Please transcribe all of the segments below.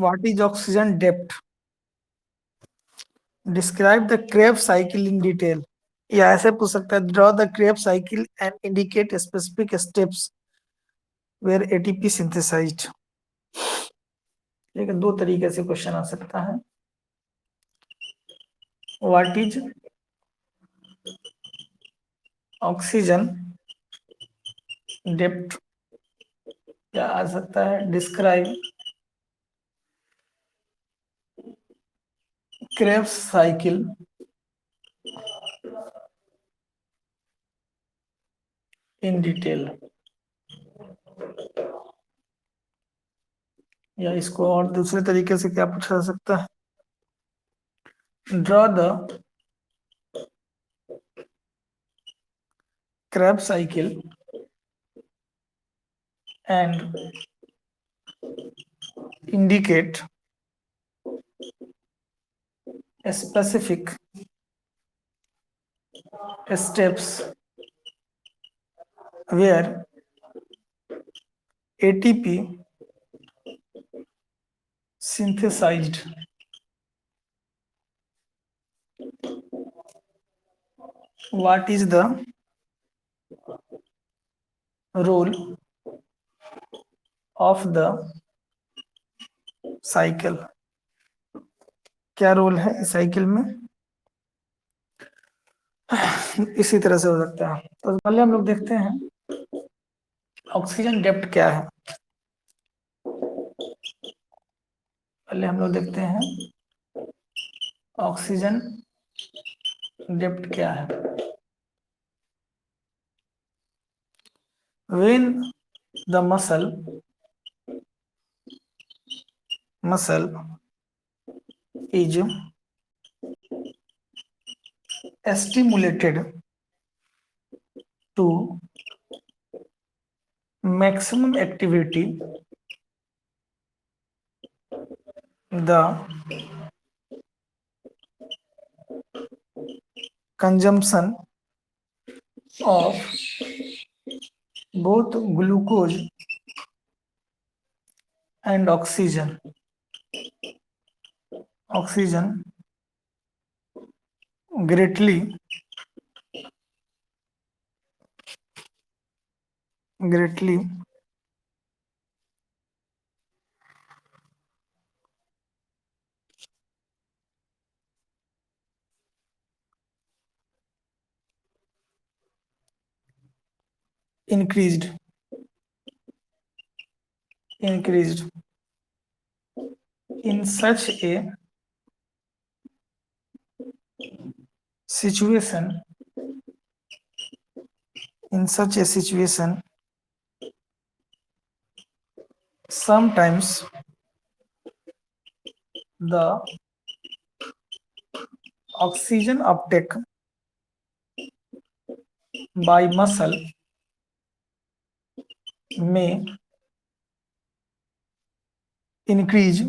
What is oxygen depth? Describe the Krebs cycle in detail. या ऐसे पूछ सकता है, draw the Krebs cycle and indicate specific steps where ATP synthesized. लेकिन दो तरीके से क्वेश्चन आ सकता है. What is oxygen depth? या आ सकता है describe Krebs cycle in detail. या इसको और दूसरे तरीके से क्या पूछा जा सकता है? Draw the Krebs cycle and indicate specific steps where ATP synthesized. What is the role of the cycle? क्या रोल है इस साइकिल में? इसी तरह से हो सकता है. तो पहले हम लोग देखते हैं ऑक्सीजन डेप्थ क्या है. पहले हम लोग देखते हैं ऑक्सीजन डेप्थ क्या है. When the muscle is stimulated to maximum activity, the consumption of both glucose and oxygen greatly increased in such a situation sometimes the oxygen uptake by muscle may increase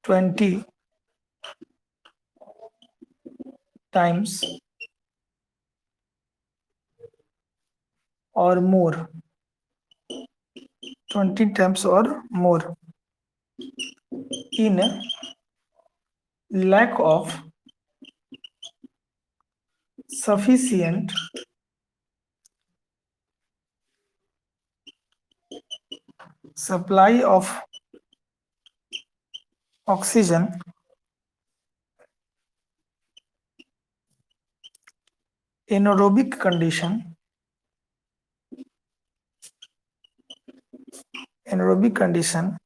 20 times or more. 20 times or more in lack of sufficient supply of oxygen anaerobic condition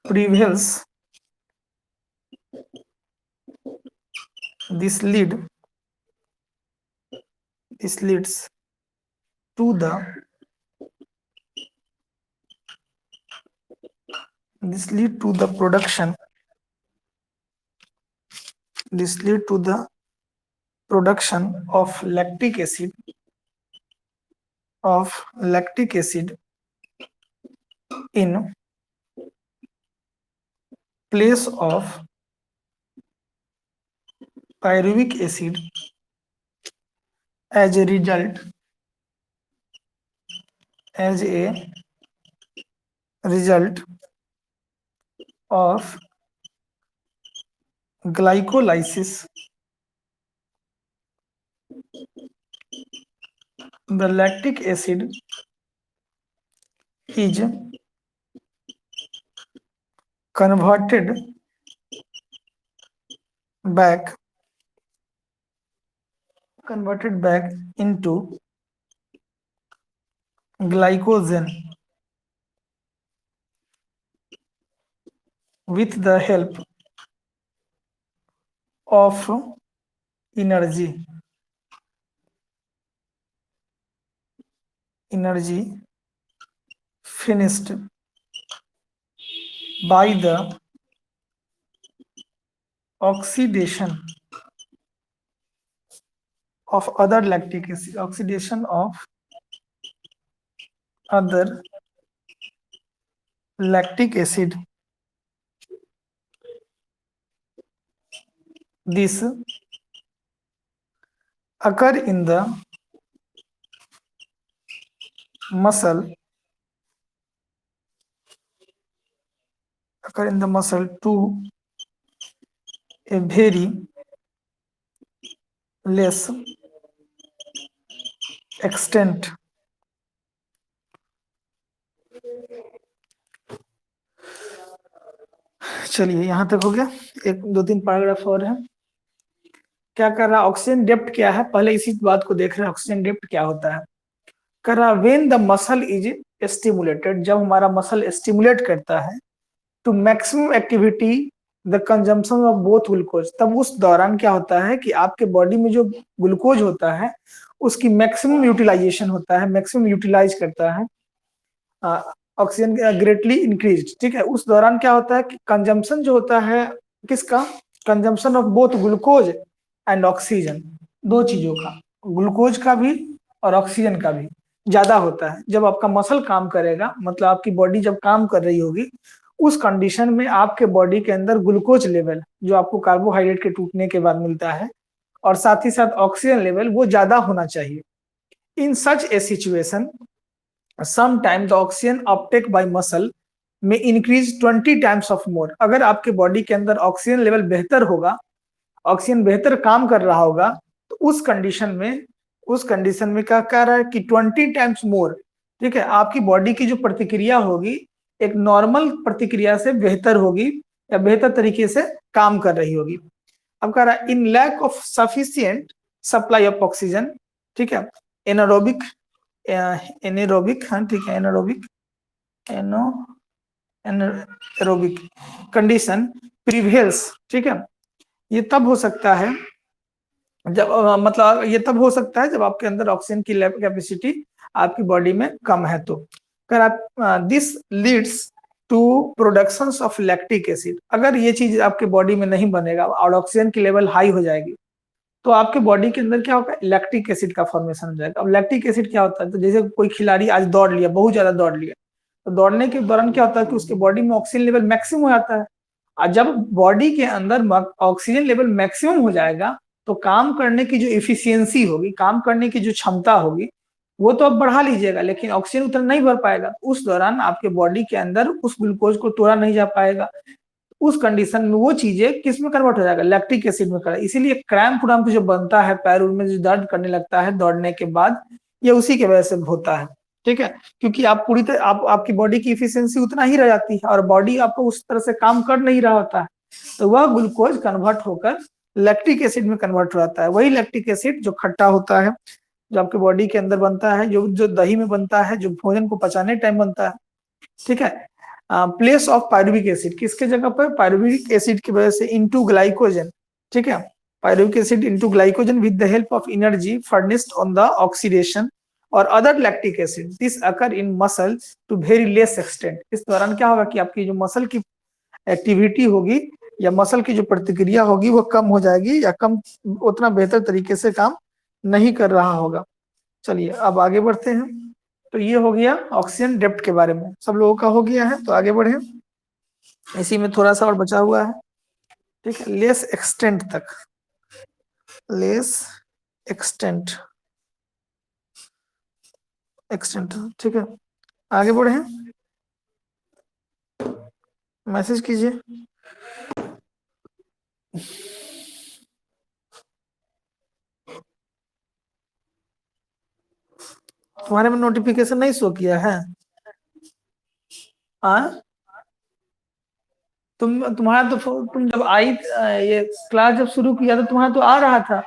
prevails. This leads to the production of lactic acid in place of pyruvic acid as a result of glycolysis, the lactic acid is converted back into glycogen with the help of energy finished by the oxidation of other lactic acid, other lactic acid. This occur in the muscle to a very less extent. चलिए यहां तक हो गया, एक दो तीन paragraph और है। क्या कर रहा है, ऑक्सीजन डेप्थ क्या है, पहले इसी बात को देख रहे हैं, ऑक्सीजन डेप्थ क्या होता है। कर रहा when the muscle is stimulated, जब हमारा मसल स्टिमुलेट करता है to maximum activity the consumption of both glucose, तब उस दौरान क्या होता है कि आपके बॉडी में जो ग्लूकोज होता है उसकी मैक्सिमम यूटिलाइजेशन होता है, मैक्सिमम यूटिलाइज करता है ऑक्सीजन ग्रेटली इंक्रीज। ठीक है, उस दौरान क्या होता है कि कंजम्पशन जो होता है किसका, consumption of both glucose and oxygen, दो चीजों का, ग्लूकोज का भी और ऑक्सीजन का भी ज्यादा होता है। जब आपका मसल काम करेगा, मतलब आपकी बॉडी जब काम कर रही होगी, उस कंडीशन में आपके बॉडी के अंदर ग्लूकोज लेवल जो आपको कार्बोहाइड्रेट के टूटने के बाद मिलता है और साथ ही साथ ऑक्सीजन लेवल वो ज्यादा होना चाहिए। In such a situation sometime the oxygen uptake by muscle में इंक्रीज 20 टाइम्स ऑफ मोर। अगर आपके बॉडी के अंदर ऑक्सीजन लेवल बेहतर होगा, ऑक्सीजन बेहतर काम कर रहा होगा, तो उस कंडीशन में क्या कह रहा है कि 20 टाइम्स मोर, ठीक है, आपकी बॉडी की जो प्रतिक्रिया होगी एक नॉर्मल प्रतिक्रिया से बेहतर होगी या बेहतर तरीके से काम कर रही होगी। अब कह रहा है in lack of sufficient supply of oxygen, ठीक है, एनारोबिक हाँ ठीक है, एनारोबिक कंडीशन प्रिवेल्स। ठीक है, ये तब हो सकता है जब मतलब ये तब हो सकता है जब आपके अंदर ऑक्सीजन की कैपेसिटी आपकी बॉडी में कम है। तो अगर आप this leads to production of lactic acid, अगर ये चीज आपके बॉडी में नहीं बनेगा और ऑक्सीजन की लेवल हाई हो जाएगी तो आपके बॉडी के अंदर क्या होगा, लैक्टिक एसिड का फॉर्मेशन हो जाएगा। अब लैक्टिक एसिड क्या होता है, तो जैसे कोई खिलाड़ी आज दौड़ लिया, बहुत ज्यादा दौड़ लिया, तो दौड़ने के दौरान क्या होता है कि उसके बॉडी में ऑक्सीजन लेवल मैक्सिमम हो जाता है। और जब बॉडी के अंदर ऑक्सीजन लेवल मैक्सिमम हो जाएगा तो काम करने की जो इफिशियंसी होगी, काम करने की जो क्षमता होगी, वो तो आप बढ़ा लीजिएगा, लेकिन ऑक्सीजन उतना नहीं भर पाएगा। उस दौरान आपके बॉडी के अंदर उस ग्लूकोज को तोड़ा नहीं जा पाएगा। उस कंडीशन में वो चीजें किस में कन्वर्ट हो जाएगा, लैक्टिक एसिड में कर। इसीलिए क्रैम्प व्रैम्प जो बनता है पैर में, जो दर्द करने लगता है दौड़ने के बाद, ये उसी की वजह से होता है। ठीक है, क्योंकि आप पूरी तरह आपकी बॉडी की इफिशियंसी उतना ही रह जाती है और बॉडी आपको उस तरह से काम कर नहीं रहा होता है, तो वह ग्लूकोज कन्वर्ट होकर लैक्टिक एसिड में कन्वर्ट हो जाता है। वही लैक्टिक एसिड जो खट्टा होता है, जो आपके बॉडी के अंदर बनता है, जो दही में बनता है, जो भोजन को पचाने टाइम बनता है। ठीक है, प्लेस ऑफ पायरुविक एसिड, किसके जगह पर, पायरुविक एसिड की वजह से इनटू ग्लाइकोजन। ठीक है, pyruvic acid into glycogen with the help of energy furnished on the oxidation और other lactic acid, this occur in muscle to very less extent. इस दौरान क्या होगा कि आपकी जो मसल की एक्टिविटी होगी या मसल की जो प्रतिक्रिया होगी वो कम हो जाएगी या कम उतना बेहतर तरीके से काम नहीं कर रहा होगा। चलिए अब आगे बढ़ते हैं। तो ये हो गया ऑक्सीजन डेप्थ के बारे में, सब लोगों का हो गया है। तो आगे बढ़े, इसी में थोड़ा सा और बचा हुआ है। ठीक है, लेस एक्सटेंट तक, लेस एक्सटेंट, ठीक है। आगे बढ़े हैं, मैसेज कीजिए। तुम्हारे में नोटिफिकेशन नहीं शो किया है? हाँ, तुम्हारा तो तुम जब आई ये क्लास जब शुरू किया तो तुम्हारा तो आ रहा था।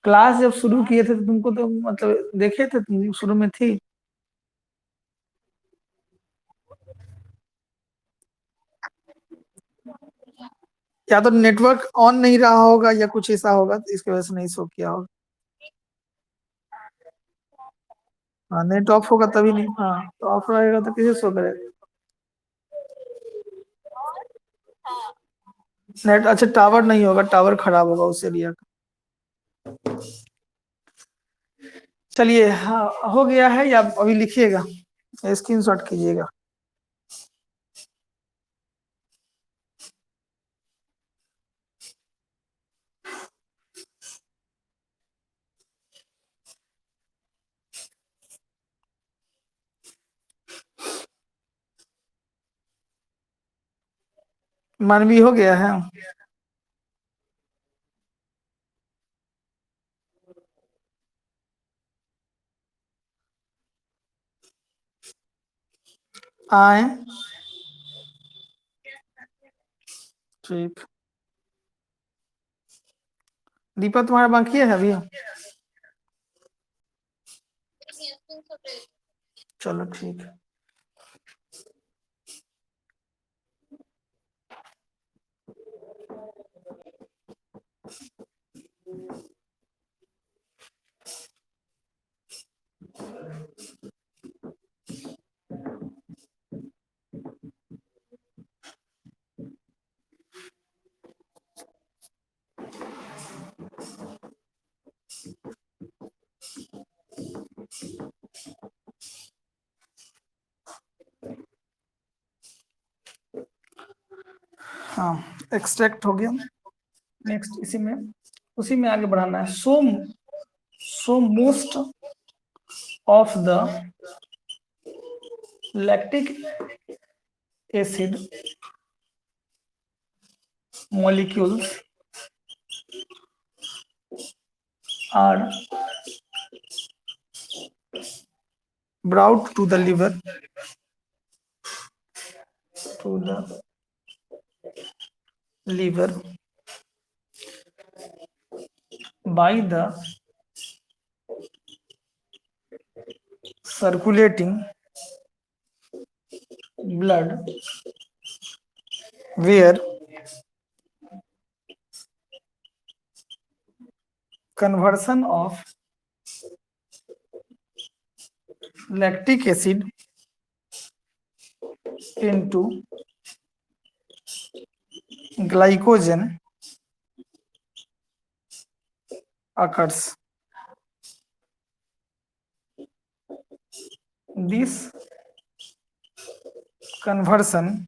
क्लास जब शुरू किए थे तो तुमको तो मतलब देखे थे, तुम शुरू में थी। या तो नेटवर्क ऑन नहीं रहा होगा या कुछ ऐसा होगा, तो इसकी वजह से नहीं शो किया होगा। हाँ, नेट ऑफ होगा तभी नहीं, हाँ तो ऑफ रहेगा तो कैसे शो करेगा। नेट, अच्छा टावर नहीं होगा, टावर खराब होगा उस एरिया का। चलिए, हाँ हो गया है, या अभी लिखिएगा, स्क्रीनशॉट कीजिएगा। मानवी हो गया है। आए, ठीक। दीपा तुम्हारा बाकी है अभी? चलो ठीक है। हाँ, एक्सट्रैक्ट हो गया। नेक्स्ट इसी में, उसी में आगे बढ़ाना है। So most of the lactic acid molecules are brought to the liver, to the liver by the circulating blood, where conversion of lactic acid into glycogen occurs. This conversion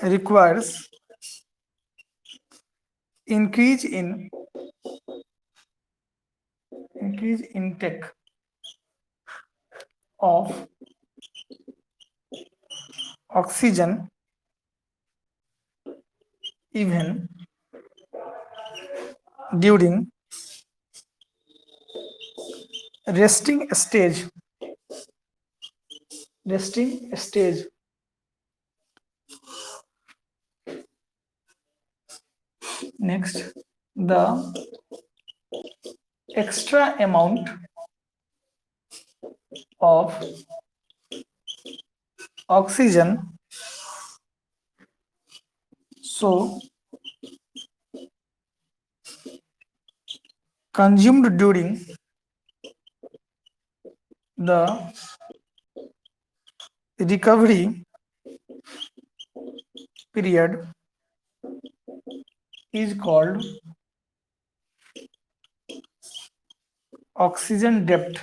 requires increase in intake of oxygen even during resting stage. Next, the extra amount of oxygen so consumed during the recovery period is called oxygen depth.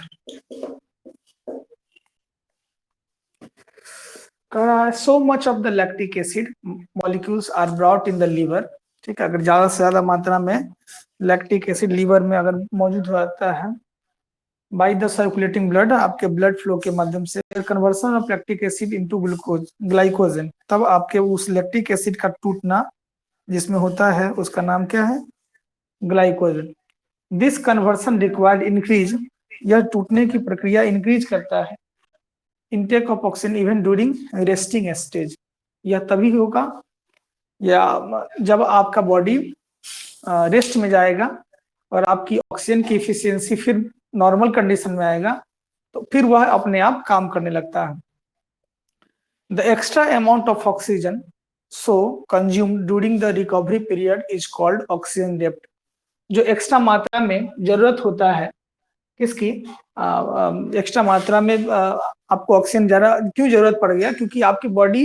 कह रहा है so much of the lactic acid molecules are brought in the liver. ठीक है, अगर ज्यादा से ज्यादा मात्रा में लैक्टिक एसिड लीवर में अगर मौजूद रहता है बाय द सर्कुलेटिंग ब्लड, आपके ब्लड फ्लो के माध्यम से, conversion of lactic acid into glucose glycogen, तब आपके उस लैक्टिक एसिड का टूटना जिसमें होता है उसका नाम क्या है, glycogen. This conversion required increase, यह टूटने की प्रक्रिया इंक्रीज करता है intake of oxygen even during resting stage. यह तभी होगा या जब आपका बॉडी रेस्ट में जाएगा और आपकी ऑक्सीजन की इफिशियंसी फिर नॉर्मल कंडीशन में आएगा, तो फिर वह अपने आप काम करने लगता है। The extra amount of oxygen so consumed during the recovery period is called oxygen डेप्ट। जो एक्स्ट्रा मात्रा में जरूरत होता है किसकी, एक्स्ट्रा मात्रा में आपको ऑक्सीजन ज्यादा क्यों जरूरत पड़ गया, क्योंकि आपकी बॉडी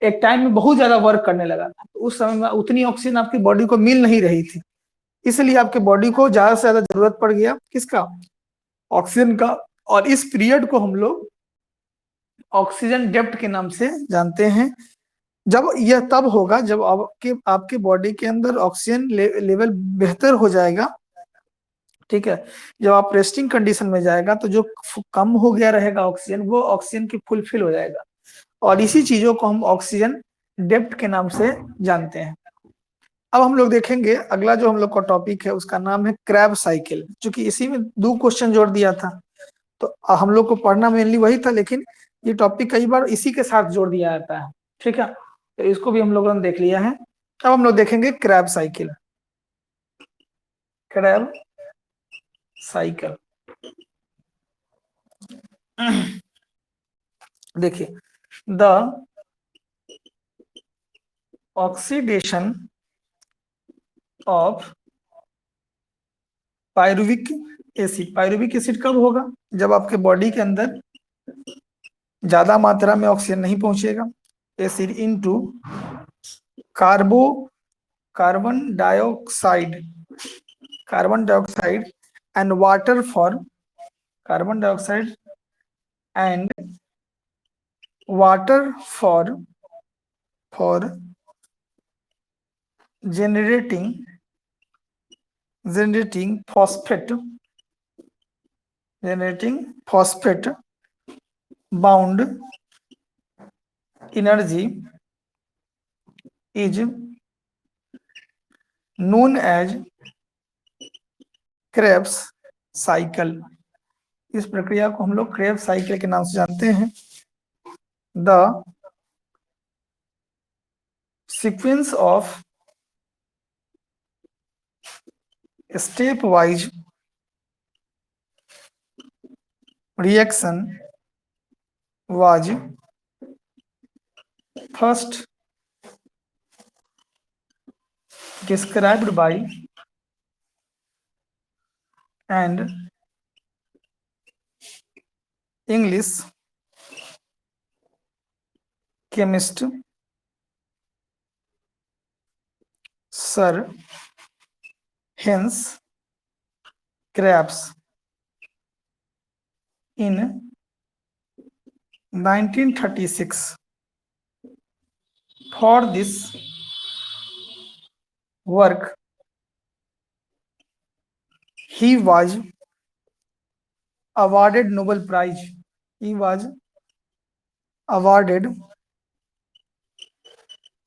एक टाइम में बहुत ज्यादा वर्क करने लगा था, तो उस समय में उतनी ऑक्सीजन आपकी बॉडी को मिल नहीं रही थी, इसलिए आपके बॉडी को ज्यादा से ज्यादा जरूरत पड़ गया किसका, ऑक्सीजन का। और इस पीरियड को हम लोग ऑक्सीजन डेप्ट के नाम से जानते हैं। जब यह तब होगा जब आपके बॉडी के अंदर ऑक्सीजन लेवल बेहतर हो जाएगा। ठीक है, जब आप रेस्टिंग कंडीशन में जाएगा तो जो कम हो गया रहेगा ऑक्सीजन, वो ऑक्सीजन की फुलफिल हो जाएगा, और इसी चीजों को हम ऑक्सीजन डेप्थ के नाम से जानते हैं। अब हम लोग देखेंगे अगला जो हम लोग का टॉपिक है उसका नाम है क्रैब साइकिल, जो कि इसी में 2 क्वेश्चन जोड़ दिया था, तो हम लोग को पढ़ना मेनली वही था, लेकिन ये टॉपिक कई बार इसी के साथ जोड़ दिया जाता है। ठीक है, तो इसको भी हम लोगों ने देख लिया है। अब हम लोग देखेंगे क्रैब साइकिल। क्रैब साइकिल देखिए, the oxidation of pyruvic acid, pyruvic acid कब होगा, जब आपके बॉडी के अंदर ज्यादा मात्रा में ऑक्सीजन नहीं पहुंचेगा, acid into carbon dioxide and water for carbon dioxide and water for generating phosphate bound energy is known as Krebs cycle। इस प्रक्रिया को हम लोग क्रेब्स साइकिल के नाम से जानते हैं। The sequence of step wise reaction was first described by and English chemist Sir Hans Krebs in 1936. For this work, he was awarded Nobel Prize. He was awarded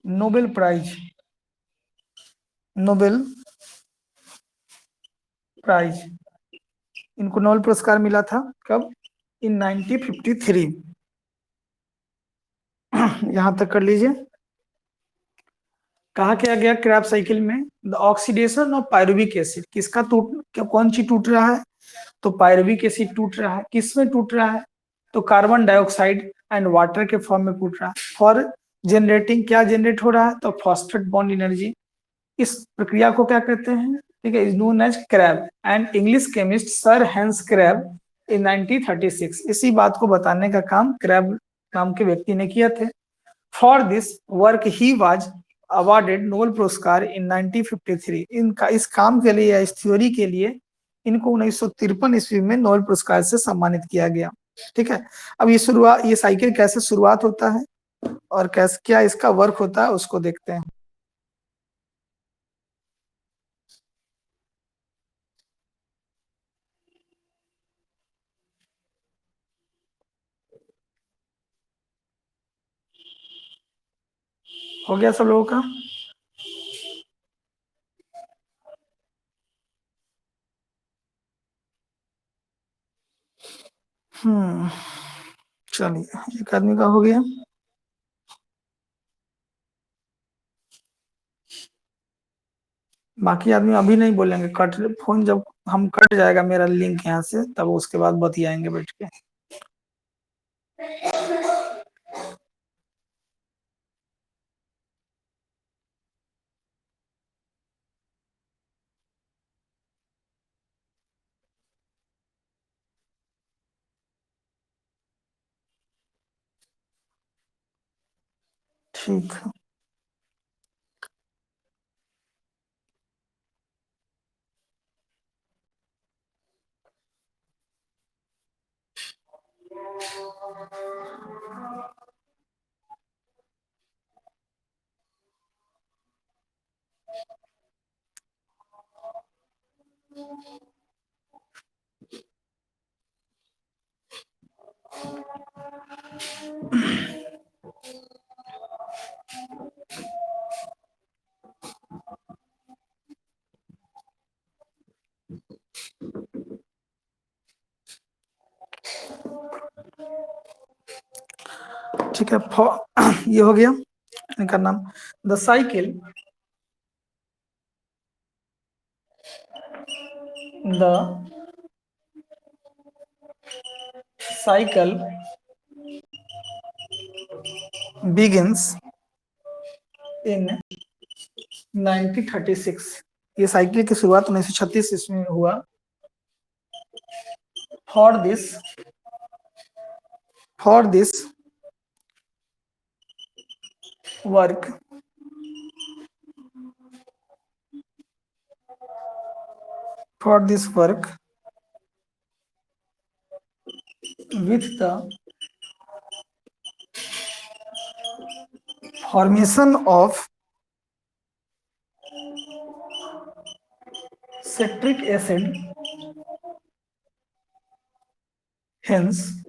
Nobel Prize. Nobel Prize. इनको Nobel पुरस्कार मिला था कब, इन 1953। यहां तक कर लीजिए। कहा क्या गया क्रैब साइकिल में, the oxidation of pyruvic acid, किसका कौन चीज टूट रहा है, तो पायरुविक एसिड टूट रहा है। किसमें टूट रहा है, तो कार्बन डाइऑक्साइड एंड वाटर के फॉर्म में टूट रहा है। फॉर जनरेटिंग, क्या जनरेट हो रहा है, तो फॉस्फेट बॉन्ड एनर्जी। इस प्रक्रिया को क्या कहते हैं, ठीक है, is known as Krebs and English chemist sir Hans Krebs in 1936। इसी बात को बताने का काम क्रैब नाम के व्यक्ति ने किया थे। For this work he was awarded Nobel पुरस्कार इन 1953। इनका इस काम के लिए या इस थ्योरी के लिए इनको 1953 ईस्वी में नोबेल पुरस्कार से सम्मानित किया गया। ठीक है, अब ये साइकिल कैसे शुरुआत होता है, और कैसे क्या इसका वर्क होता है उसको देखते हैं। हो गया सब लोगों का? चलिए, एक आदमी का हो गया। बाकी आदमी अभी नहीं बोलेंगे, कट फोन जब हम कट जाएगा मेरा लिंक यहाँ से, तब उसके बाद बतियाएंगे बैठ के। ठीक है। ठीक है, ये हो गया इनका नाम। The cycle, the cycle begins in 1936। ये साइकिल की शुरुआत 1936 ईस्वी में हुआ। For this work with the formation of citric acid, hence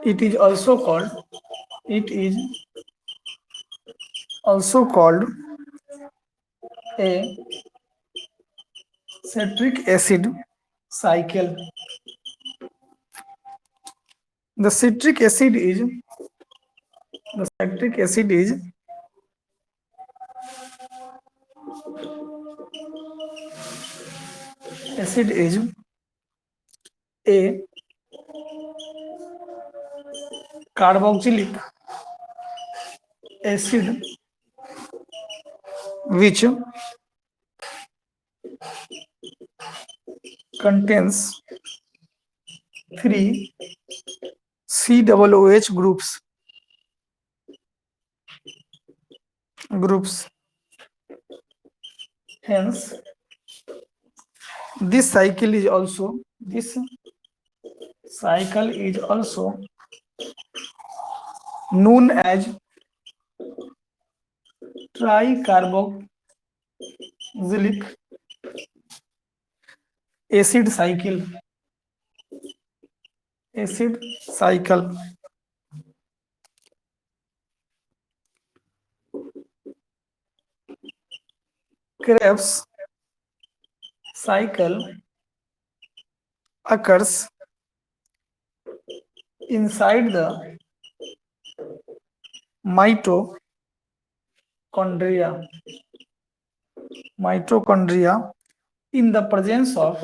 it is also called a citric acid cycle. The citric acid is a carboxylic acid which contains three COOH groups. Hence, this cycle is also known as tricarboxylic acid cycle. Krebs cycle occurs inside the mitochondria in the presence of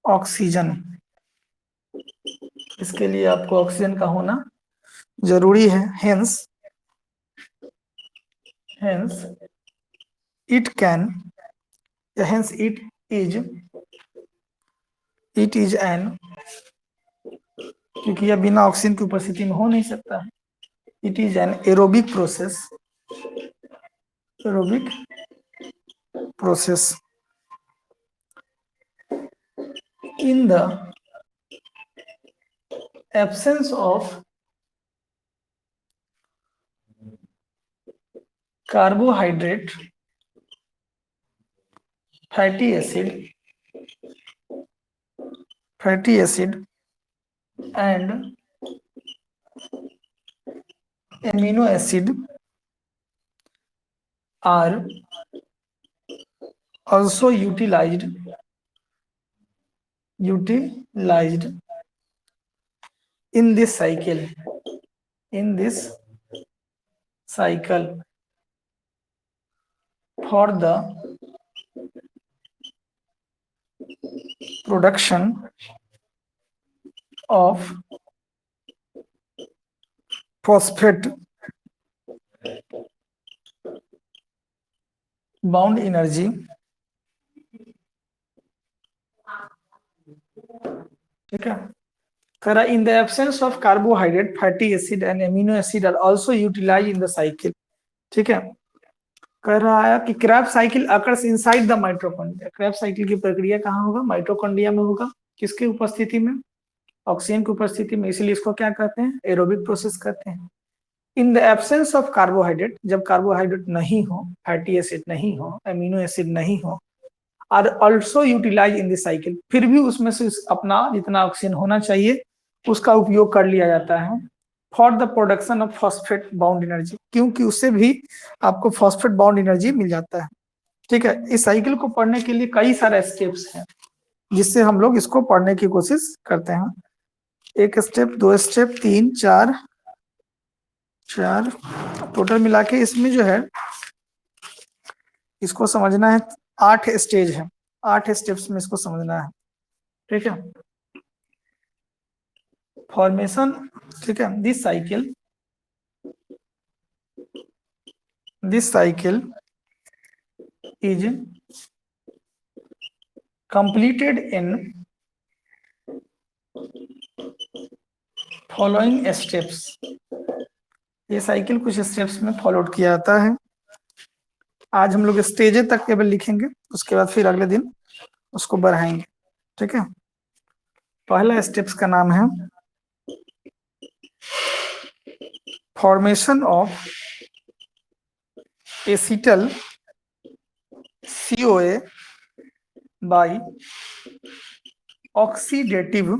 oxygen. इसके लिए आपको oxygen का होना जरूरी है। Hence it is an, क्योंकि यह बिना ऑक्सीजन की उपस्थिति में हो नहीं सकता है। It is an aerobic process in the absence of carbohydrate, fatty acid and amino acid are also utilized in this cycle for the production of phosphate bound energy, ठीक है। कह रहा in the absence of carbohydrate, fatty acid and amino acid are also utilise in the cycle, ठीक है। कह रहा है कि Krebs cycle occurs inside the mitochondria. Krebs cycle की प्रक्रिया कहाँ होगा? माइटोकॉन्ड्रिया में होगा। किसकी उपस्थिति में? ऑक्सीजन की उपस्थिति में। इसीलिए इसको क्या कहते हैं? एरोबिक प्रोसेस कहते हैं। इन द एब्सेंस ऑफ कार्बोहाइड्रेट, जब कार्बोहाइड्रेट नहीं हो, फैटी एसिड नहीं हो, एमिनो एसिड नहीं हो, are also utilise in this cycle, फिर भी उसमें से अपना जितना ऑक्सीजन होना चाहिए उसका उपयोग कर लिया जाता है for the production of phosphate bound energy, क्योंकि उससे भी आपको फॉस्फेट बाउंड एनर्जी मिल जाता है, ठीक है। इस साइकिल को पढ़ने के लिए कई सारे स्टेप्स हैं जिससे हम लोग इसको पढ़ने की कोशिश करते हैं। एक स्टेप, दो स्टेप, तीन, चार टोटल मिला के इसमें जो है इसको समझना है 8 स्टेज है, 8 स्टेप्स में इसको समझना है, ठीक है। फॉर्मेशन, ठीक है। This cycle is completed in following steps. ये साइकिल कुछ स्टेप्स में फॉलो किया जाता है। आज हम लोग स्टेजे तक केवल लिखेंगे, उसके बाद फिर अगले दिन उसको बढ़ाएंगे, ठीक है। पहला स्टेप्स का नाम है formation of acetyl CoA by oxidative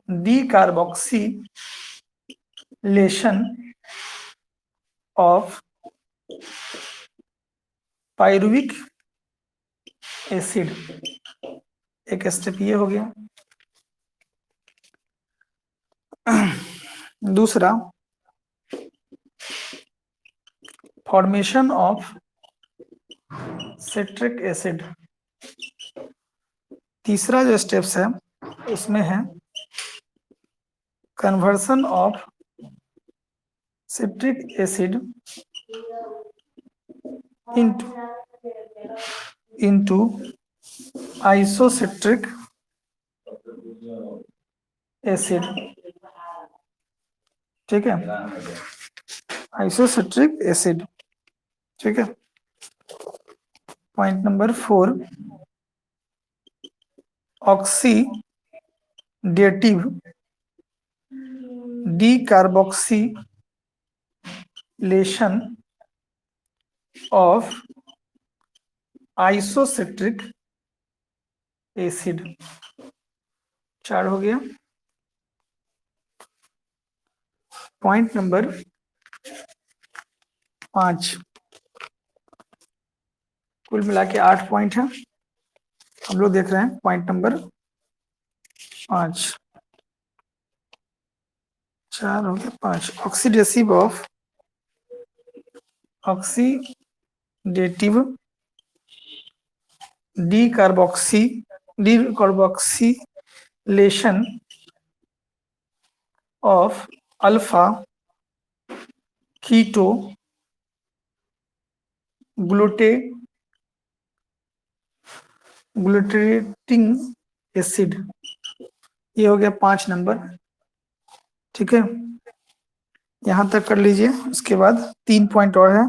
decarboxylation of pyruvic acid. एक स्टेप ये हो गया। दूसरा फॉर्मेशन ऑफ सिट्रिक एसिड। तीसरा जो स्टेप्स है उसमें है conversion of citric acid into isocitric acid, ठीक है। आइसोसिट्रिक एसिड, ठीक है। Point number 4 oxidative decarboxylation of isocitric acid. 4 हो गया। पॉइंट नंबर 5, कुल मिला के 8 पॉइंट है, हम लोग देख रहे हैं पॉइंट नंबर 5। 4 हो गया, 5 oxidative decarboxylation of alpha keto glutaric acid. ये हो गया 5 नंबर, ठीक है। यहां तक कर लीजिए। उसके बाद 3 पॉइंट और है।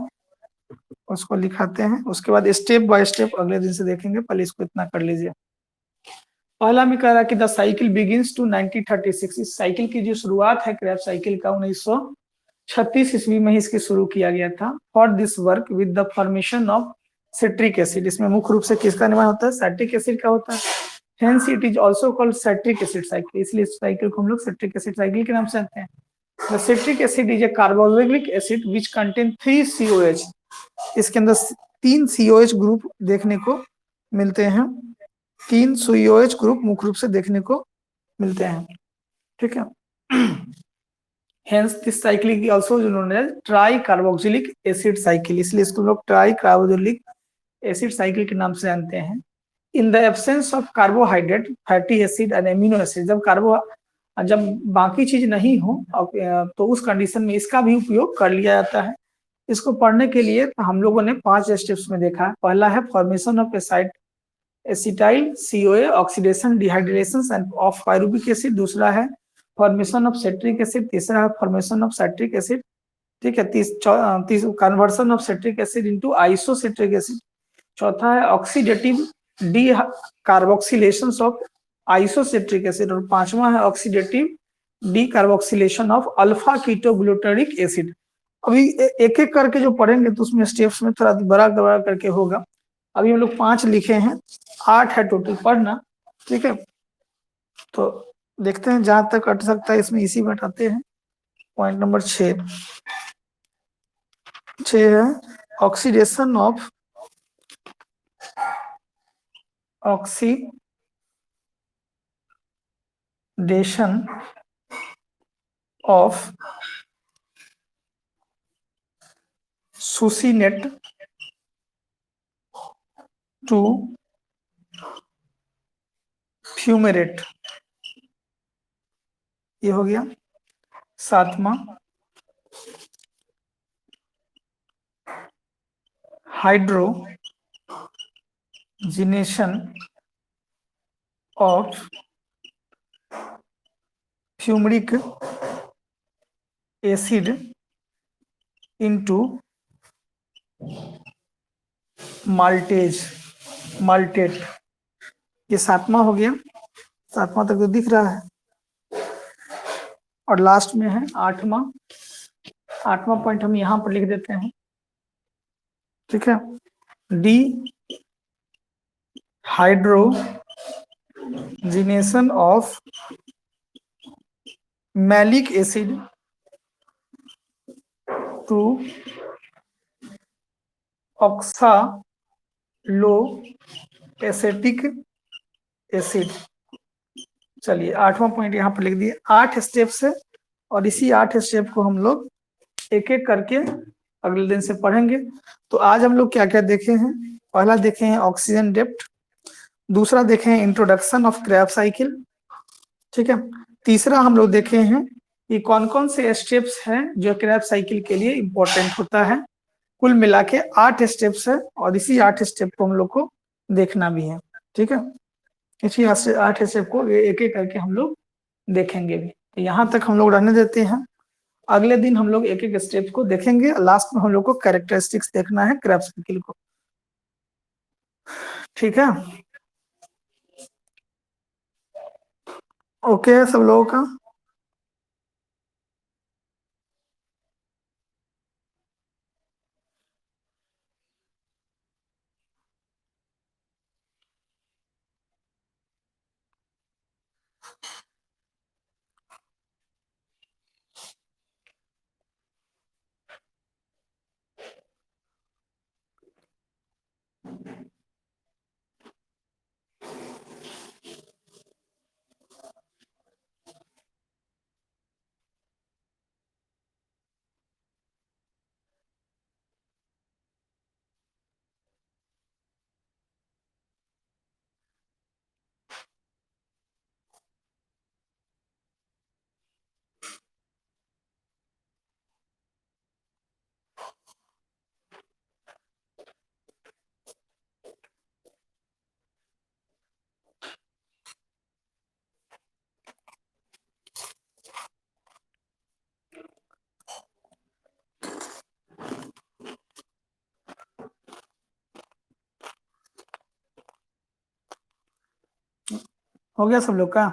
उसको लिखाते हैं, उसके बाद स्टेप बाय स्टेप अगले दिन से देखेंगे, पहले इसको इतना कर लीजिए। पहला में कह रहा है कि द साइकिल बिगिंस टू 1936, इस साइकिल की जो शुरुआत है क्रैब साइकिल का 1936 ईस्वी में ही इसकी शुरू किया गया था। For this work with the formation of citric acid, इसमें मुख्य रूप से किसका निर्माण होता है, सिट्रिक एसिड का होता है। Hence it is also called citric acid cycle, इसलिए इस साइकिल को हम लोग सिट्रिक एसिड साइकिल के नाम से जानते हैं। The citric acid is a carboxylic acid which contain 3 COH, इसके अंदर 3 COH ग्रुप देखने को मिलते हैं, 3 COH ग्रुप मुख्य रूप से देखने को मिलते हैं, ठीक है। Hence this cycle is also known as tri carboxylic acid cycle, इसलिए इसको लोग ट्राई कार्बोक्सिलिक एसिड साइकिल के नाम से जानते हैं। इन the absence of carbohydrate, fatty acid and amino acid, जब बाकी चीज नहीं हो तो उस कंडीशन में इसका भी उपयोग कर लिया जाता है। इसको पढ़ने के लिए हम लोगों ने 5 स्टेप्स में देखा है। पहला है formation of acetyl CoA, oxidation dehydration end of pyruvic acid. दूसरा है फॉर्मेशन ऑफ सिट्रिक एसिड। तीसरा है फॉर्मेशन ऑफ सिट्रिक एसिड, ठीक है। Conversion of citric acid into isocitric acid. चौथा है oxidative D carboxylation of isocitric acid. और पांचवा है oxidative D carboxylation of alpha ketoglutaric acid. अभी एक एक करके जो पढ़ेंगे तो उसमें स्टेप्स में थोड़ा बड़ा बड़ा करके होगा। अभी हम लोग 5 लिखे हैं, 8 है टोटल पढ़ना, ठीक है। तो देखते हैं जहां तक कट सकता है इसमें इसी में हटाते हैं। पॉइंट नंबर 6 है oxidation of succinate to fumarate, ये हो गया। 7वां hydrogenation of fumaric acid into malate, ये 7वां हो गया। 7वां तक तो दिख रहा है। और लास्ट में है 8वां पॉइंट हम यहां पर लिख देते हैं, ठीक है। Dehydrogenation of malic acid to oxaloacetic acid. चलिए 8वां पॉइंट यहाँ पर लिख दिए। 8 स्टेप्स है और इसी 8 स्टेप को हम लोग एक एक करके अगले दिन से पढ़ेंगे। तो आज हम लोग क्या क्या देखे हैं। पहला देखे हैं ऑक्सीजन डेप्थ, दूसरा देखे हैं इंट्रोडक्शन ऑफ क्रैब साइकिल, ठीक है। तीसरा हम लोग देखे हैं कि कौन कौन से स्टेप्स हैं जो क्रैब साइकिल के लिए इंपॉर्टेंट होता है। कुल मिला के 8 स्टेप्स है और इसी 8 स्टेप को हम लोग को देखना भी है, ठीक है। इसी 8 स्टेप को एक एक करके हम लोग देखेंगे भी। तो यहाँ तक हम लोग रहने देते हैं। अगले दिन हम लोग एक एक स्टेप को देखेंगे। लास्ट में हम लोग को कैरेक्टरिस्टिक्स देखना है क्रैब साइकिल को, ठीक है। ओके है सब लोगों का। हो गया सब लोग का?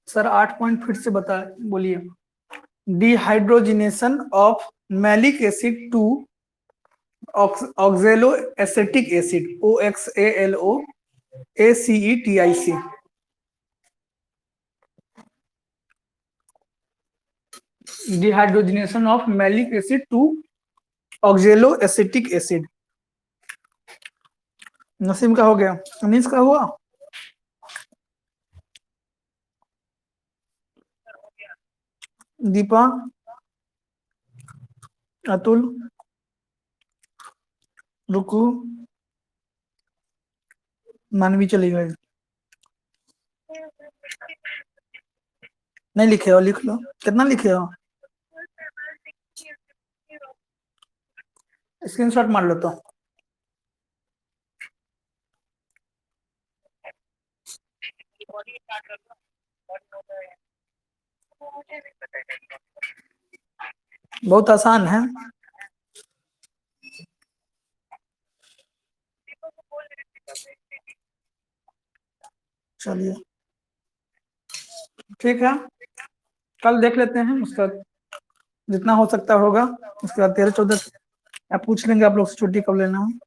सर 8 पॉइंट फिर से बता बोलिए। Dehydrogenation of malic acid to oxalo acetic acid OXALO ACETIC। Dehydrogenation of malic acid to oxalo acetic acid. Naseem का हो गया, अनीस का हुआ? दीपा, अतुल, रुकू, मानवी चली गई। नहीं लिखे हो, लिख लो। कितना लिखे हो? स्क्रीनशॉट मार लो तो। बहुत आसान है। चलिए ठीक है, कल देख लेते हैं, उसका जितना हो सकता होगा। उसके बाद 13-14 आप पूछ लेंगे आप लोग से छुट्टी कब लेना है।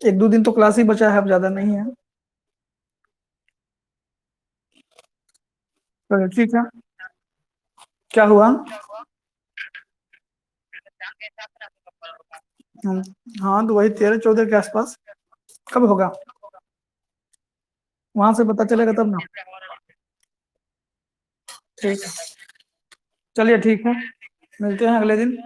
1-2 दिन तो क्लास ही बचा है, अब ज्यादा नहीं है। तो ठीक है। क्या हुआ? हम- हाँ तो वही 13-14 के आसपास। कब होगा? वहां से पता चलेगा तब ना। ठीक है, चलिए ठीक है, मिलते हैं अगले दिन।